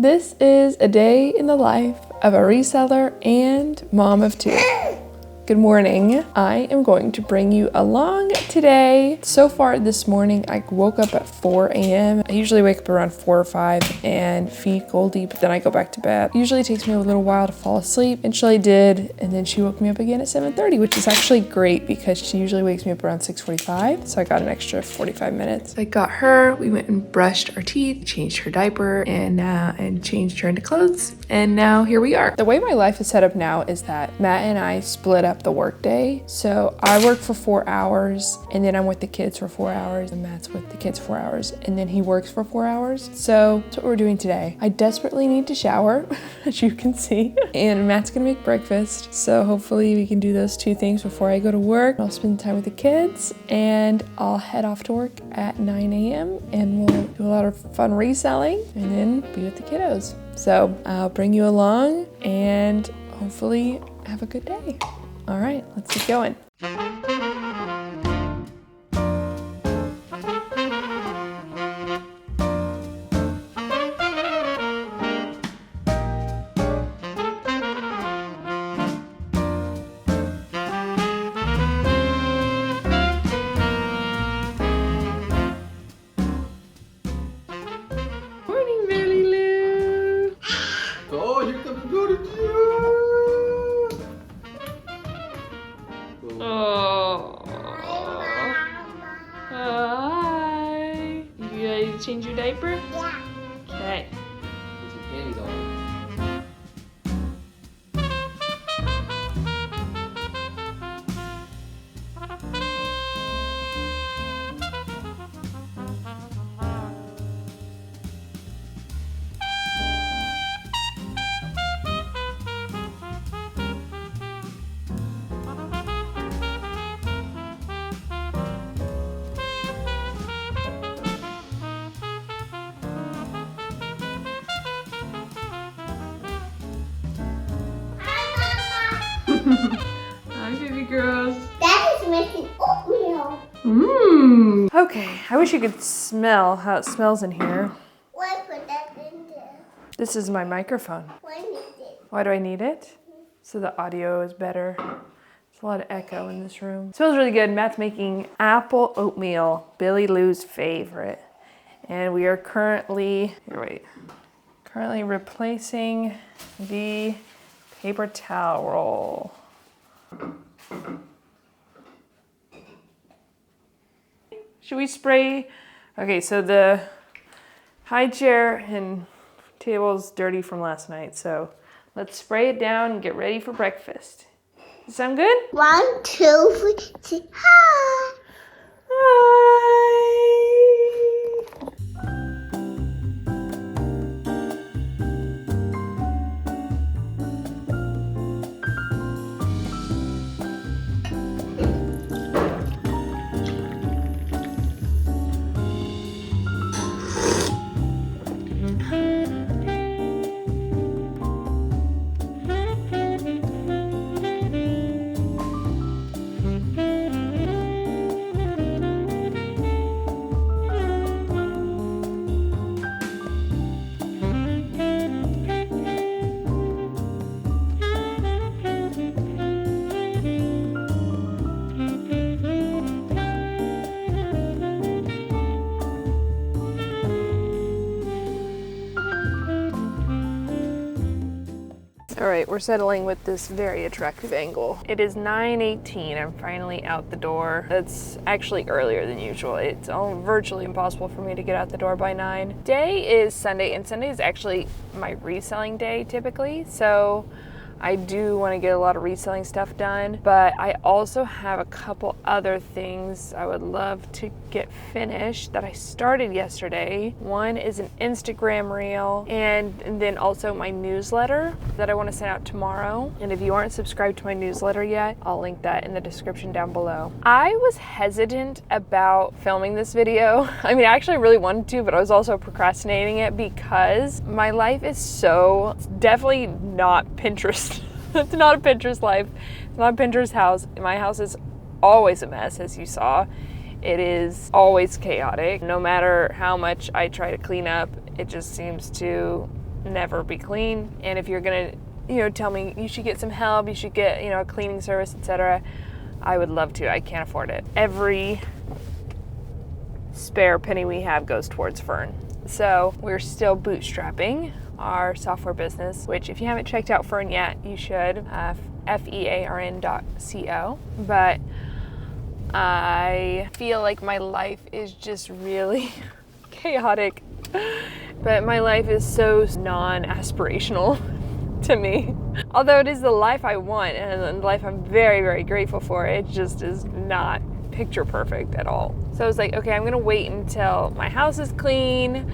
This is a day in the life of a reseller and mom of two. Good morning. I am going to bring you along today. So far this morning, I woke up at 4 a.m. I usually wake up around 4 or 5 and feed Goldie, but then I go back to bed. Usually it takes me a little while to fall asleep, and she did, and then she woke me up again at 7:30, which is actually great because she usually wakes me up around 6:45, so I got an extra 45 minutes. I got her, we went and brushed our teeth, changed her diaper, and changed her into clothes, and now here we are. The way my life is set up now is that Matt and I split up the work day. So I work for 4 hours, and then I'm with the kids for 4 hours, and Matt's with the kids 4 hours, and then he works for 4 hours. So that's what we're doing today. I desperately need to shower, as you can see, and Matt's gonna make breakfast. So hopefully we can do those two things before I go to work. I'll spend time with the kids, and I'll head off to work at 9 a.m. and we'll do a lot of fun reselling and then be with the kiddos. So I'll bring you along and hopefully have a good day. All right, let's get going. Morning, Billy Lou. Oh, here comes Goldie. Oh. Hi. You ready to change your diaper? Yeah. Okay. Put some panties on. Hi, baby girls. That is making oatmeal. Mmm. Okay, I wish you could smell how it smells in here. Why put that in there? This is my microphone. Why need it? Why do I need it? So the audio is better. There's a lot of echo in this room. It smells really good. Matt's making apple oatmeal, Billy Lou's favorite. And we are currently replacing the paper towel roll. Should we spray? Okay, so the high chair and table's dirty from last night, so let's spray it down and get ready for breakfast. Does that sound good? 1, 2, 3, hi. Hi. All right, we're settling with this very attractive angle. It is 9:18. I'm finally out the door. It's actually earlier than usual. It's virtually impossible for me to get out the door by 9. Today is Sunday, and Sunday is actually my reselling day typically. So I do want to get a lot of reselling stuff done, but I also have a couple other things I would love to get finished that I started yesterday. One is an Instagram reel, and then also my newsletter that I want to send out tomorrow. And if you aren't subscribed to my newsletter yet, I'll link that in the description down below. I was hesitant about filming this video. I mean, I actually really wanted to, but I was also procrastinating it because my life is so definitely not Pinterest. It's not a Pinterest life. It's not a Pinterest house. My house is always a mess, as you saw. It is always chaotic. No matter how much I try to clean up, it just seems to never be clean. And if you're gonna, tell me you should get some help, you should get, a cleaning service, etc., I would love to. I can't afford it. Every spare penny we have goes towards Fern. So we're still bootstrapping our software business, which if you haven't checked out Fern yet, you should, fearn.co. But I feel like my life is just really chaotic, but my life is so non-aspirational to me. Although it is the life I want and the life I'm very, very grateful for, it just is not picture perfect at all. So I was like, okay, I'm gonna wait until my house is clean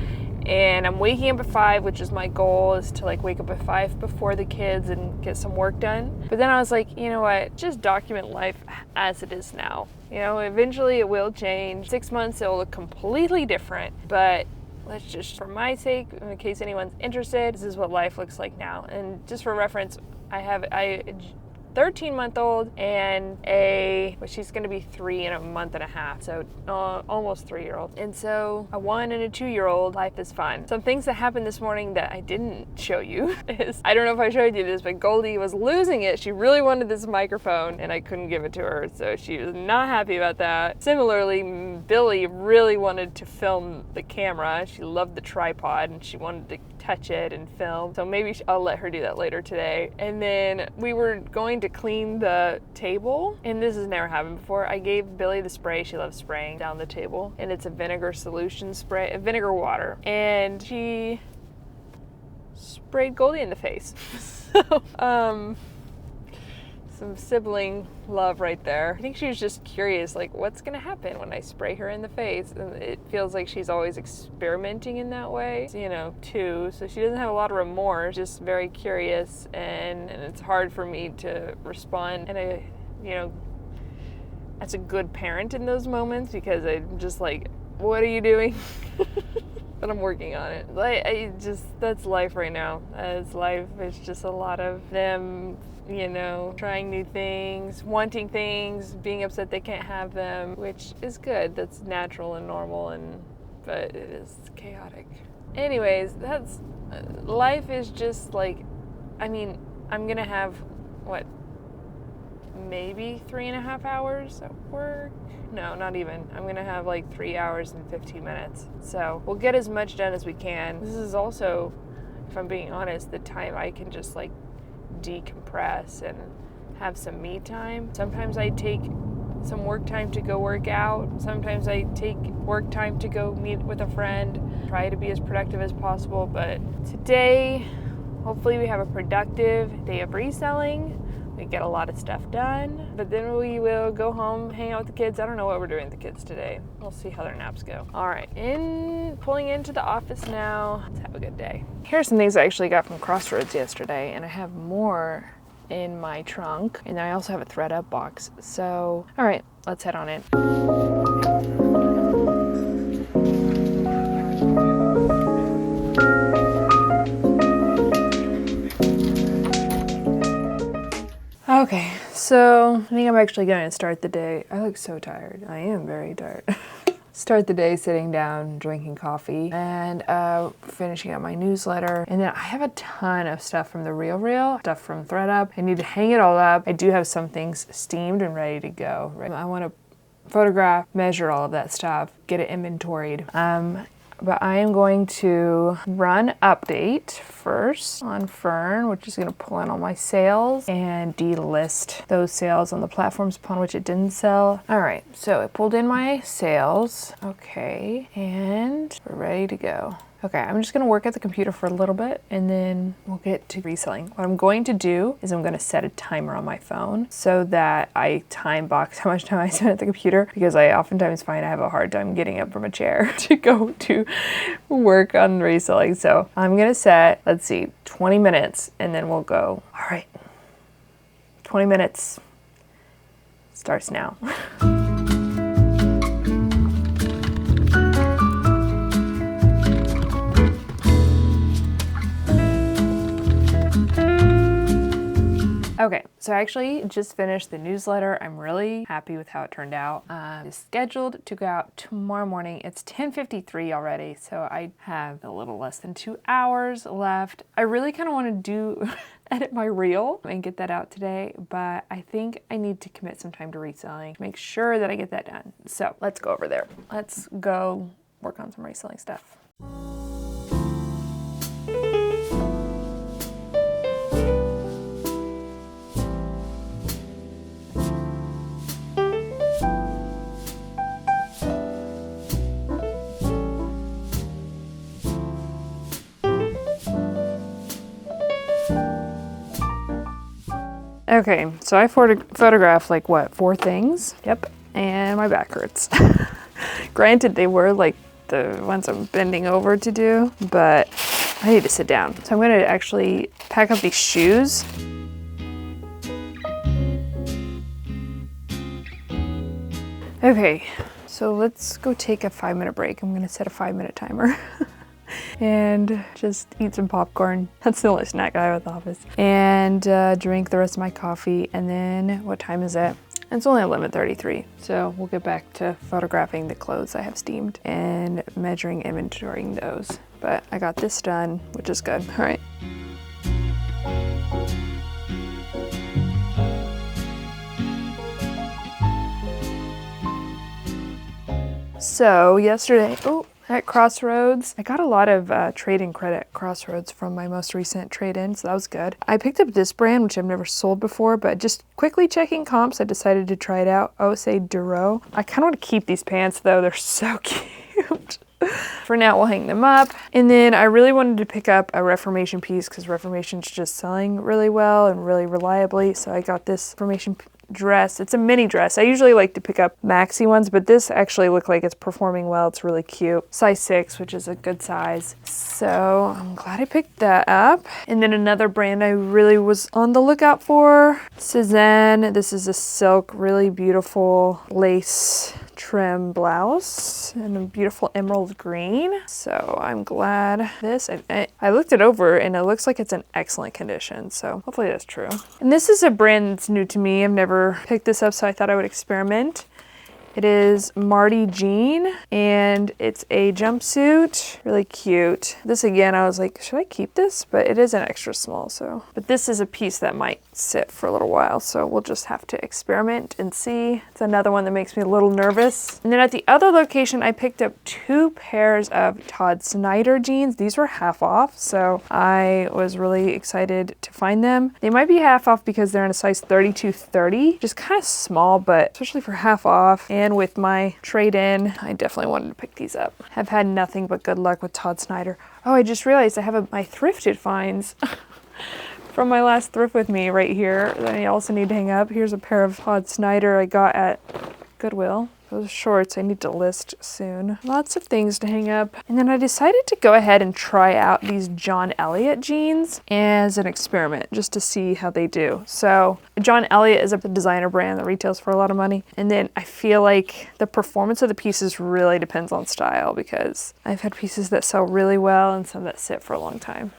and I'm waking up at 5, which is my goal, is to like wake up at 5 before the kids and get some work done. But then I was like, you know what, just document life as it is now. Eventually it will change. 6 months, it will look completely different, but let's just, for my sake, in case anyone's interested, this is what life looks like now. And just for reference, I have a 13-month-old and she's going to be 3 in a month and a half, so almost 3-year-old. And so a 1 and a 2-year-old, life is fun. Some things that happened this morning that I didn't show you is, I don't know if I showed you this, but Goldie was losing it. She really wanted this microphone and I couldn't give it to her, so she was not happy about that. Similarly, Billy really wanted to film the camera. She loved the tripod and she wanted to touch it and film, so maybe I'll let her do that later today. And then we were going to clean the table, and this has never happened before. I gave Billy the spray. She loves spraying down the table, and it's a vinegar solution spray, vinegar water, and she sprayed Goldie in the face. So some sibling love right there. I think she was just curious, like, what's gonna happen when I spray her in the face? And it feels like she's always experimenting in that way, too. So she doesn't have a lot of remorse, just very curious, and it's hard for me to respond. And as a good parent in those moments, because I'm just like, what are you doing? But I'm working on it. That's life right now. As life is just a lot of them, trying new things, wanting things, being upset they can't have them, which is good. That's natural and normal, but it is chaotic. Anyways, life is just like, I'm gonna have, maybe 3.5 hours at work? No, not even. I'm gonna have like 3 hours and 15 minutes. So we'll get as much done as we can. This is also, if I'm being honest, the time I can just like decompress and have some me time. Sometimes I take some work time to go work out. Sometimes I take work time to go meet with a friend. Try to be as productive as possible. But today, hopefully we have a productive day of reselling. We get a lot of stuff done, but then we will go home, hang out with the kids. I don't know what we're doing with the kids today. We'll see how their naps go. All right, pulling into the office now. Let's have a good day. Here's some things I actually got from Crossroads yesterday, and I have more in my trunk, and I also have a ThredUp box. So, all right, let's head on in. Okay, so I think I'm actually going to start the day. I look so tired. I am very tired. Start the day sitting down, drinking coffee, and finishing up my newsletter. And then I have a ton of stuff from the RealReal, stuff from ThredUp. I need to hang it all up. I do have some things steamed and ready to go. Right? I want to photograph, measure all of that stuff, get it inventoried. But I am going to run update first on Fern, which is going to pull in all my sales and delist those sales on the platforms upon which it didn't sell. All right, so it pulled in my sales. Okay, and we're ready to go. Okay, I'm just gonna work at the computer for a little bit and then we'll get to reselling. What I'm going to do is I'm gonna set a timer on my phone so that I time box how much time I spend at the computer, because I oftentimes find I have a hard time getting up from a chair to go to work on reselling. So I'm gonna set, 20 minutes, and then we'll go. All right, 20 minutes starts now. Okay, so I actually just finished the newsletter. I'm really happy with how it turned out. It's scheduled to go out tomorrow morning. It's 10:53 already, so I have a little less than 2 hours left. I really kind of want to do edit my reel and get that out today, but I think I need to commit some time to reselling to make sure that I get that done. So let's go over there. Let's go work on some reselling stuff. Okay, so I photographed like what, 4 things? Yep, and my back hurts. Granted, they were like the ones I'm bending over to do, but I need to sit down. So I'm gonna actually pack up these shoes. Okay, so let's go take a 5-minute break. I'm gonna set a 5-minute timer. And just eat some popcorn. That's the only snack I have at the office. And drink the rest of my coffee. And then, what time is it? It's only 11:33. So we'll get back to photographing the clothes I have steamed and measuring, inventorying those. But I got this done, which is good. All right. So yesterday, at Crossroads, I got a lot of trade-in credit at Crossroads from my most recent trade-in, so that was good. I picked up this brand, which I've never sold before, but just quickly checking comps, I decided to try it out. Osé Duro. I kind of want to keep these pants though, they're so cute. For now, we'll hang them up. And then I really wanted to pick up a Reformation piece because Reformation's just selling really well and really reliably, so I got this Reformation dress. It's a mini dress. I usually like to pick up maxi ones, but this actually looked like it's performing well. It's really cute. Size 6, which is a good size. So I'm glad I picked that up. And then another brand I really was on the lookout for, Cezanne. This is a silk, really beautiful lace trim blouse and a beautiful emerald green. So I'm glad this, I looked it over and it looks like it's in excellent condition. So hopefully that's true. And this is a brand that's new to me. I've never picked this up, so I thought I would experiment. It is Marty Jean, and it's a jumpsuit, really cute. This again, I was like, should I keep this? But it is an extra small, so. But this is a piece that might sit for a little while, so we'll just have to experiment and see. It's another one that makes me a little nervous. And then at the other location, I picked up 2 pairs of Todd Snyder jeans. These were half off, so I was really excited to find them. They might be half off because they're in a size 32-30, just kind of small, but especially for half off. And with my trade-in, I definitely wanted to pick these up. Have had nothing but good luck with Todd Snyder. Oh, I just realized I have my thrifted finds from my last thrift with me right here that I also need to hang up. Here's a pair of Todd Snyder I got at Goodwill. Those shorts I need to list soon. Lots of things to hang up. And then I decided to go ahead and try out these John Elliott jeans as an experiment just to see how they do. So John Elliott is a designer brand that retails for a lot of money. And then I feel like the performance of the pieces really depends on style because I've had pieces that sell really well and some that sit for a long time.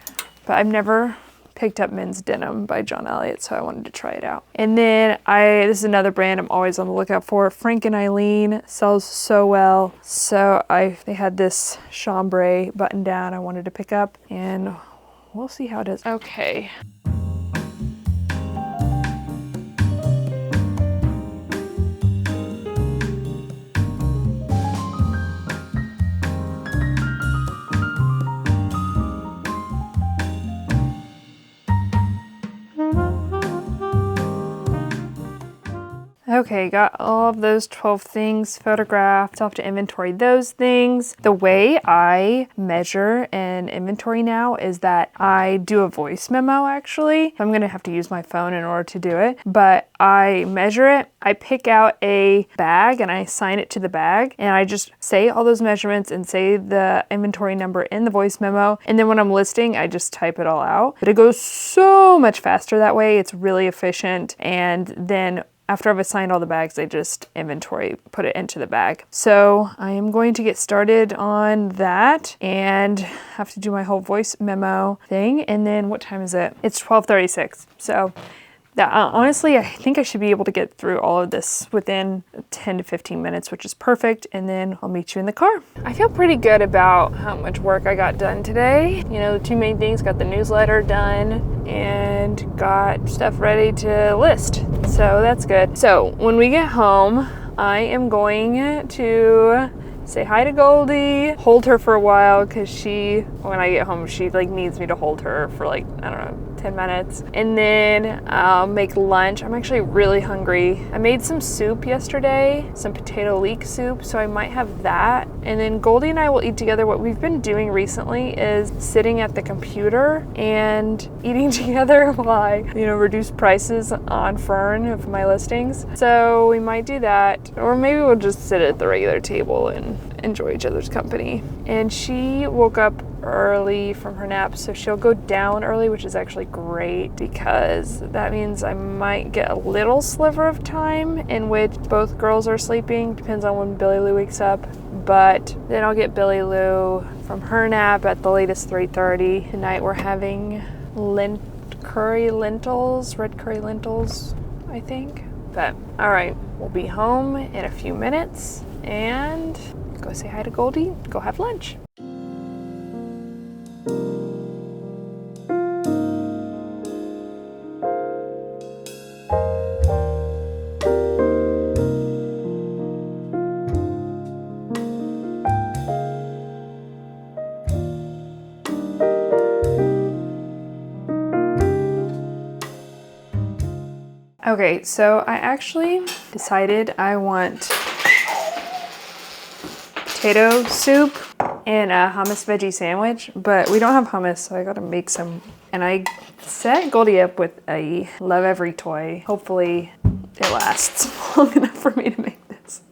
But I've never picked up men's denim by John Elliott, so I wanted to try it out. And then this is another brand I'm always on the lookout for. Frank and Eileen sells so well. So they had this chambray button down I wanted to pick up, and we'll see how it is. Okay. Okay, got all of those 12 things photographed. So I'll have to inventory those things. The way I measure and inventory now is that I do a voice memo actually. I'm gonna have to use my phone in order to do it, but I measure it. I pick out a bag and I assign it to the bag and I just say all those measurements and say the inventory number in the voice memo. And then when I'm listing, I just type it all out. But it goes so much faster that way. It's really efficient. And then after I've assigned all the bags, I just inventory, put it into the bag. So I am going to get started on that and have to do my whole voice memo thing. And then what time is it? It's 12:36. So Yeah, honestly, I think I should be able to get through all of this within 10 to 15 minutes, which is perfect. And then I'll meet you in the car. I feel pretty good about how much work I got done today. You know, the two main things, got the newsletter done and got stuff ready to list. So that's good. So when we get home, I am going to say hi to Goldie, hold her for a while because when I get home, she like needs me to hold her for like, I don't know, 10 minutes. And then I'll make lunch. I'm actually really hungry. I made some soup yesterday, some potato leek soup, so I might have that. And then Goldie and I will eat together. What we've been doing recently is sitting at the computer and eating together while I, reduce prices on Fern of my listings. So we might do that, or maybe we'll just sit at the regular table and enjoy each other's company. And she woke up early from her nap, so she'll go down early, which is actually great because that means I might get a little sliver of time in which both girls are sleeping. Depends on when Billy Lou wakes up, but then I'll get Billy Lou from her nap at the latest 3:30. Tonight we're having red curry lentils, I think. But all right, we'll be home in a few minutes and go say hi to Goldie, go have lunch. Okay, so I actually decided I want potato soup and a hummus veggie sandwich, but we don't have hummus, so I gotta make some. And I set Goldie up with a Love Every toy. Hopefully it lasts long enough for me to make this.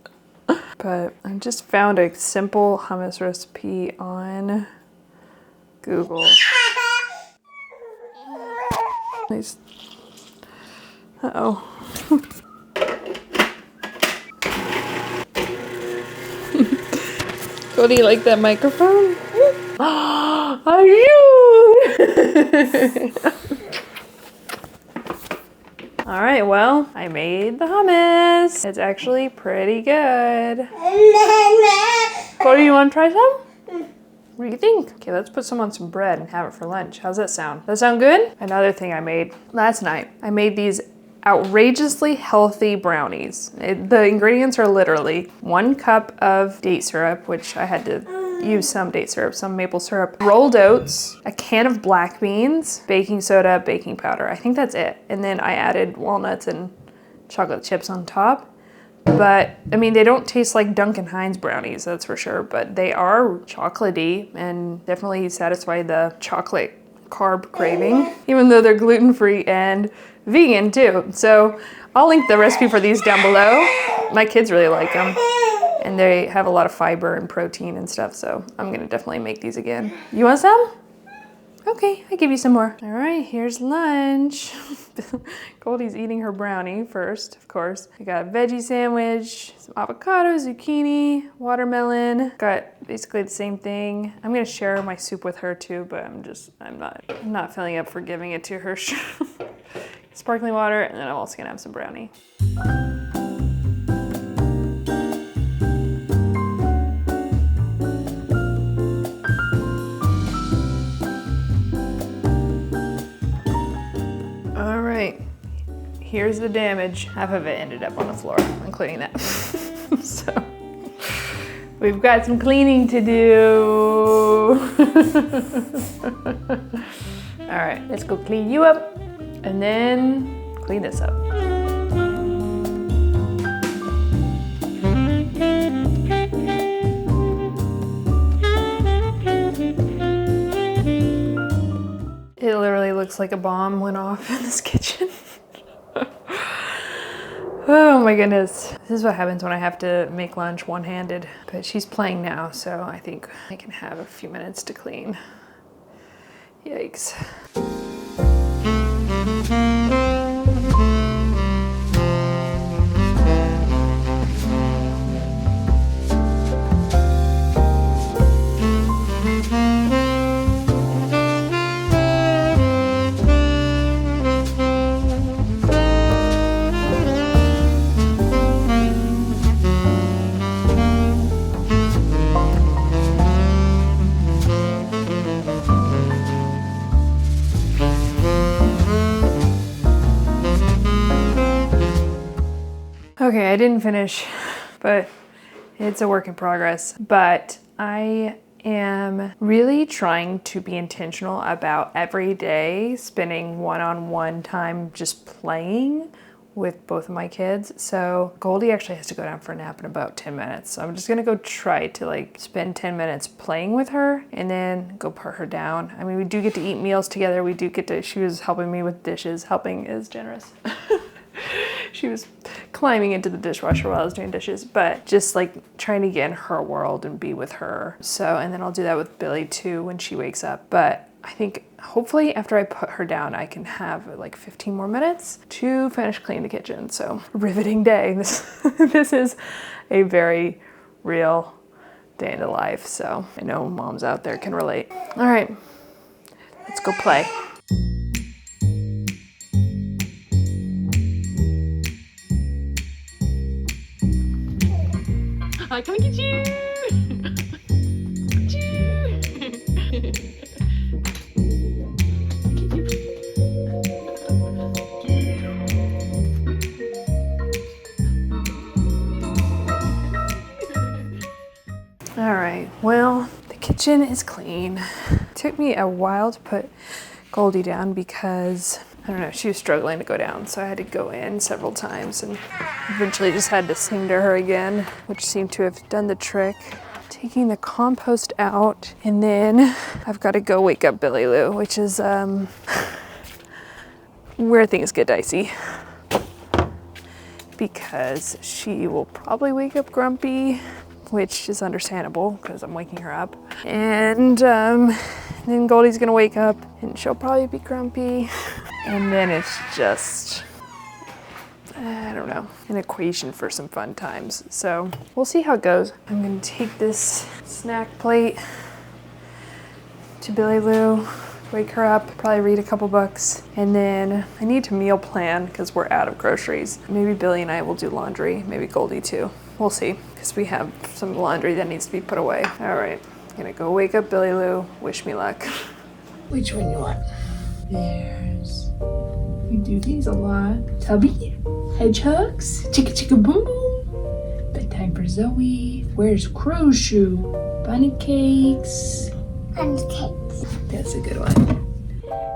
But I just found a simple hummus recipe on Google. Nice. Uh-oh. Goldie, you like that microphone? Are you? All right, well, I made the hummus. It's actually pretty good. Goldie, you want to try some? What do you think? Okay, let's put some on some bread and have it for lunch. How's that sound? Does that sound good? Another thing I made last night, I made these outrageously healthy brownies. The ingredients are literally 1 cup of date syrup, which I had to use some date syrup, some maple syrup, rolled oats, a can of black beans, baking soda, baking powder. I think that's it. And then I added walnuts and chocolate chips on top. But I mean, they don't taste like Duncan Hines brownies, that's for sure, but they are chocolatey and definitely satisfy the chocolate carb craving, even though they're gluten-free and vegan too. So I'll link the recipe for these down below. My kids really like them and they have a lot of fiber and protein and stuff. So I'm gonna definitely make these again. You want some? Okay, I'll give you some more. All right, here's lunch. Goldie's eating her brownie first, of course. I got a veggie sandwich, some avocado, zucchini, watermelon. Got basically the same thing. I'm gonna share my soup with her too, but I'm not feeling up for giving it to her. Sparkling water, and then I'm also gonna have some brownie. All right, here's the damage. Half of it ended up on the floor, including that. So we've got some cleaning to do. All right, let's go clean you up and then clean this up. It literally looks like a bomb went off in this kitchen. Oh my goodness. This is what happens when I have to make lunch one-handed. But she's playing now, so I think I can have a few minutes to clean. Yikes. Okay, I didn't finish, but it's a work in progress. But I am really trying to be intentional about every day spending one-on-one time just playing with both of my kids. So Goldie actually has to go down for a nap in about 10 minutes. So I'm just gonna go try to like spend 10 minutes playing with her and then go put her down. I mean, we do get to eat meals together. We do get to, she was helping me with dishes. Helping is generous. She was climbing into the dishwasher while I was doing dishes, but just like trying to get in her world and be with her. So, and then I'll do that with Billy too when she wakes up. But I think hopefully after I put her down, I can have like 15 more minutes to finish cleaning the kitchen. So riveting day. This is a very real day in the life. So I know moms out there can relate. All right, let's go play. I come get you. All right, well, the kitchen is clean. It took me a while to put Goldie down because, I don't know, she was struggling to go down, so I had to go in several times and eventually just had to sing to her again, which seemed to have done the trick. Taking the compost out, and then I've got to go wake up Billy Lou, which is where things get dicey. Because she will probably wake up grumpy, which is understandable because I'm waking her up. And then Goldie's gonna wake up and she'll probably be grumpy. And then it's just, I don't know, an equation for some fun times. So we'll see how it goes. I'm gonna take this snack plate to Billy Lou, wake her up, probably read a couple books, and then I need to meal plan because we're out of groceries. Maybe Billy and I will do laundry, maybe Goldie too. We'll see, because we have some laundry that needs to be put away. All right, gonna go wake up Billy Lou. Wish me luck. Which one you want? There's, we do these a lot. Tubby, hedgehogs, chicka chicka boom boom. Bedtime for Zoe. Where's Crow's shoe? Bunny cakes. And cakes. That's a good one.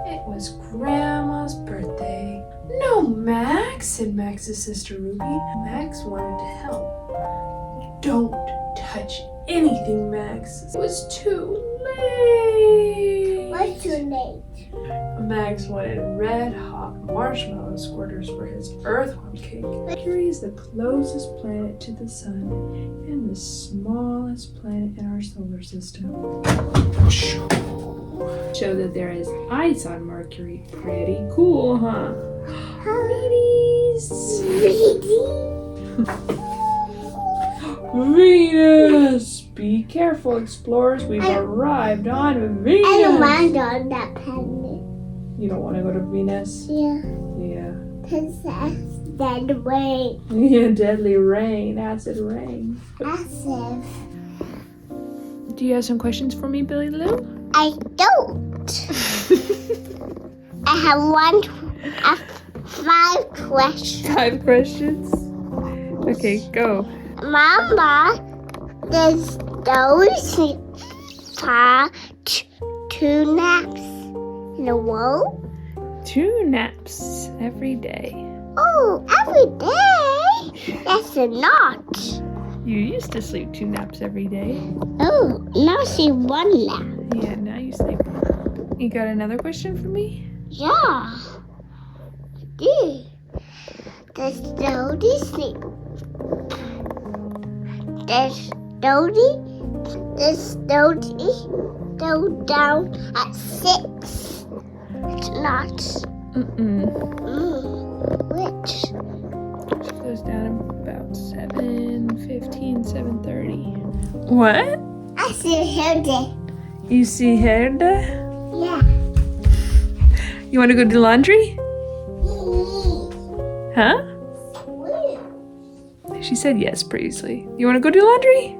It was Grandma's birthday. No, Max, said Max's sister Ruby. Max wanted to help. Don't touch anything, Max. It was too late. What's too late? Max wanted red hot marshmallow squirters for his earthworm cake. Mercury is the closest planet to the sun and the smallest planet in our solar system. Show that there is ice on Mercury. Pretty cool, huh? Venus! Be careful, explorers. We've arrived on Venus. I don't want on that planet. You don't want to go to Venus? Yeah. Yeah. Because that's dead rain. Yeah, deadly rain, acid rain. Acid. Do you have some questions for me, Billy Lou? I don't. I have 5 questions. 5 questions? Okay, go. Mama, does those for 2 naps in a row? 2 naps every day. Oh, every day? That's not. You used to sleep 2 naps every day. Oh, now she 1 nap. Yeah, now you sleep. You got another question for me? Yeah. I do. Does Dodie sleep? Does Dodie go down at 6? It's not. Which? She goes down about 7:15, 7:30. What? I see Hilda. You see Herda? Yeah. You want to go do laundry? Huh? She said yes previously. You want to go do laundry?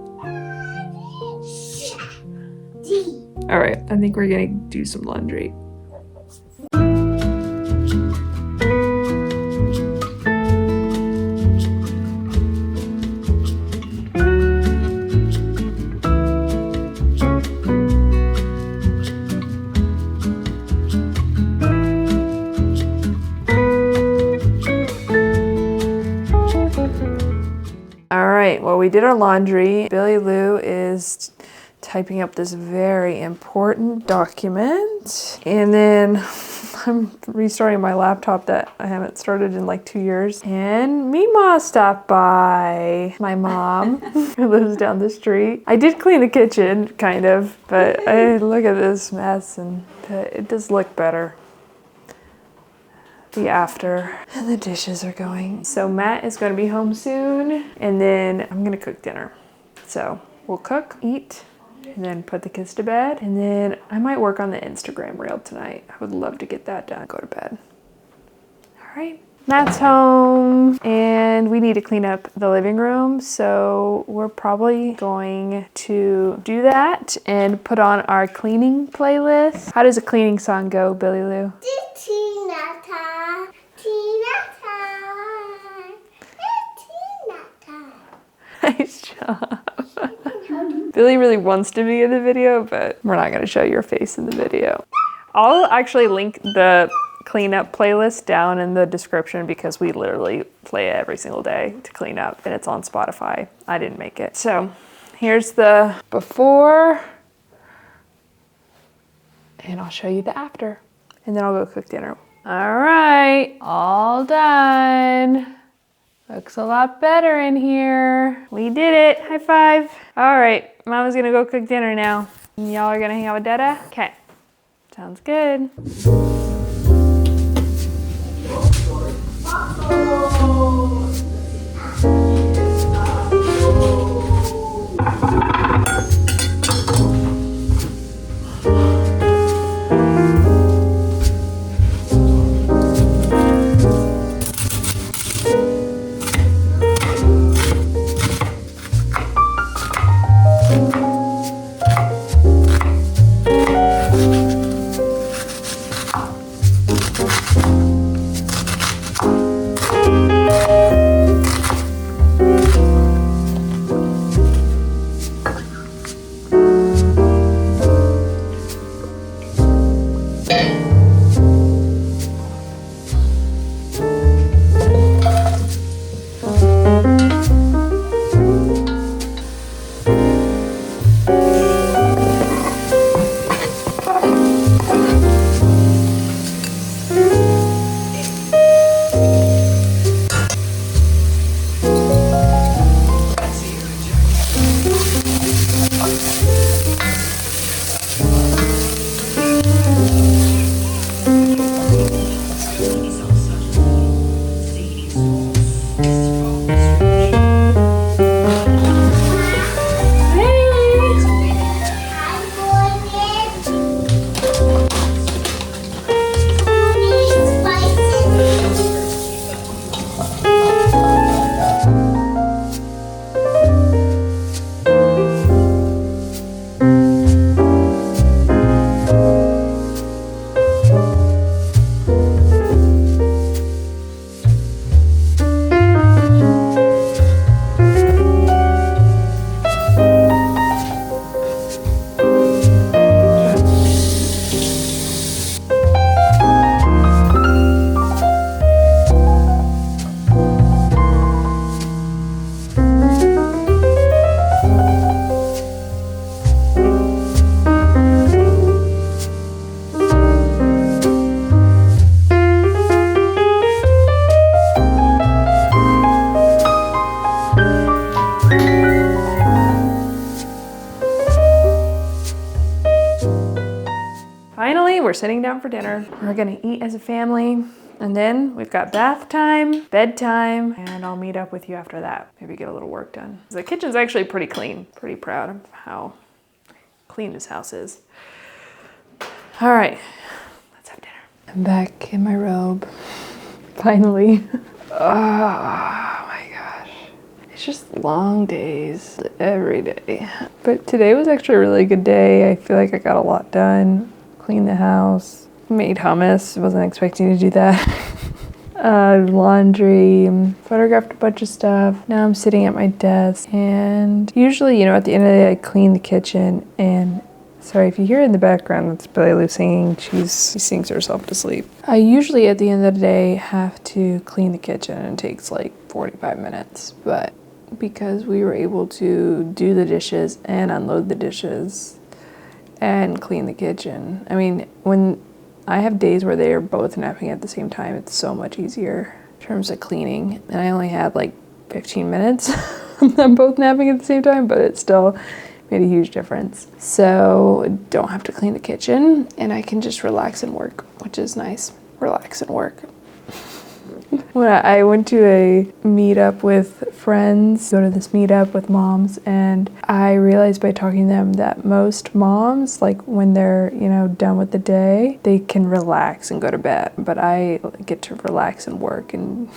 All right, I think we're gonna do some laundry. we did our laundry. Billy Lou is typing up this very important document. And then I'm restarting my laptop that I haven't started in like 2 years. And Mima stopped by, my mom, who lives down the street. I did clean the kitchen, kind of, but I look at this mess and it does look better. The after, and the dishes are going. So Matt is going to be home soon, and then I'm going to cook dinner. So we'll cook, eat, and then put the kids to bed, and then I might work on the Instagram reel tonight. I would love to get that done. Go to bed. All right. Matt's home, and we need to clean up the living room, so we're probably going to do that and put on our cleaning playlist. How does a cleaning song go, Billy Lou? Tina time. Tina time. Tina time. Nice job. Billy really wants to be in the video, but we're not going to show your face in the video. I'll actually link the cleanup playlist down in the description because we literally play it every single day to clean up, and it's on Spotify. I didn't make it. So here's the before, and I'll show you the after, and then I'll go cook dinner. All right, all done. Looks a lot better in here. We did it. High five. All right, Mama's gonna go cook dinner now. And y'all are gonna hang out with Dada? Okay, sounds good. We're sitting down for dinner. We're gonna eat as a family, and then we've got bath time, bedtime, and I'll meet up with you after that. Maybe get a little work done. The kitchen's actually pretty clean. Pretty proud of how clean this house is. All right, let's have dinner. I'm back in my robe, finally. Oh my gosh. It's just long days every day. But today was actually a really good day. I feel like I got a lot done. Cleaned the house, made hummus, wasn't expecting to do that. Laundry, photographed a bunch of stuff. Now I'm sitting at my desk, and usually, you know, at the end of the day, I clean the kitchen. And sorry if you hear in the background, it's Billy Lou singing. She sings herself to sleep. I usually at the end of the day have to clean the kitchen, and it takes like 45 minutes, but because we were able to do the dishes and unload the dishes and clean the kitchen. I mean, when I have days where they are both napping at the same time, it's so much easier in terms of cleaning. And I only had like 15 minutes of them both napping at the same time, but it still made a huge difference. So don't have to clean the kitchen and I can just relax and work, which is nice. Relax and work. When I went to a meetup with friends, go to this meetup with moms, and I realized by talking to them that most moms, like when they're, you know, done with the day, they can relax and go to bed. But I get to relax and work and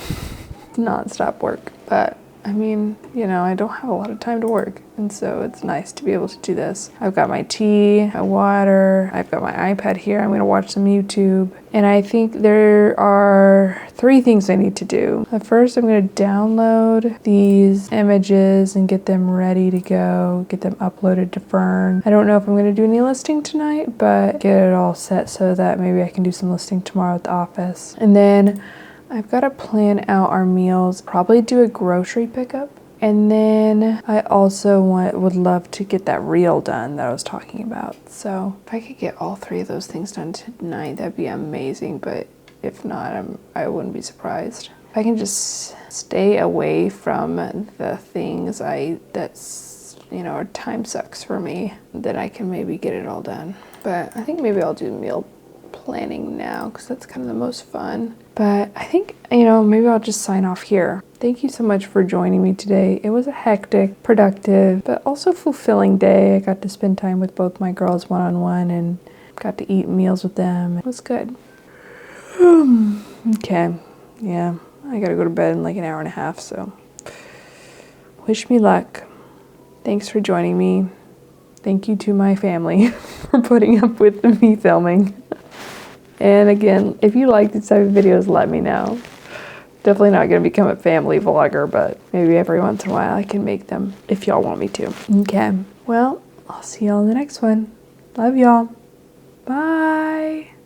non-stop work. But I mean, you know, I don't have a lot of time to work, and so it's nice to be able to do this. I've got my tea, my water, I've got my iPad here. I'm gonna watch some YouTube, and I think there are 3 things I need to do. First, I'm gonna download these images and get them ready to go, get them uploaded to Fern. I don't know if I'm gonna do any listing tonight, but get it all set so that maybe I can do some listing tomorrow at the office. And then I've got to plan out our meals, probably do a grocery pickup. And then I also would love to get that reel done that I was talking about. So if I could get all 3 of those things done tonight, that'd be amazing. But if not, I wouldn't be surprised. If I can just stay away from the things that's, you know, time sucks for me, then I can maybe get it all done. But I think maybe I'll do meal planning now because that's kind of the most fun. But I think, you know, maybe I'll just sign off here. Thank you so much for joining me today. It was a hectic, productive, but also fulfilling day. I got to spend time with both my girls one-on-one and got to eat meals with them. It was good. Okay, yeah, I gotta go to bed in like an hour and a half, so wish me luck. Thanks for joining me. Thank you to my family for putting up with me filming. And again, if you like these type of videos, let me know. Definitely not going to become a family vlogger, but maybe every once in a while I can make them if y'all want me to. Okay, well, I'll see y'all in the next one. Love y'all. Bye.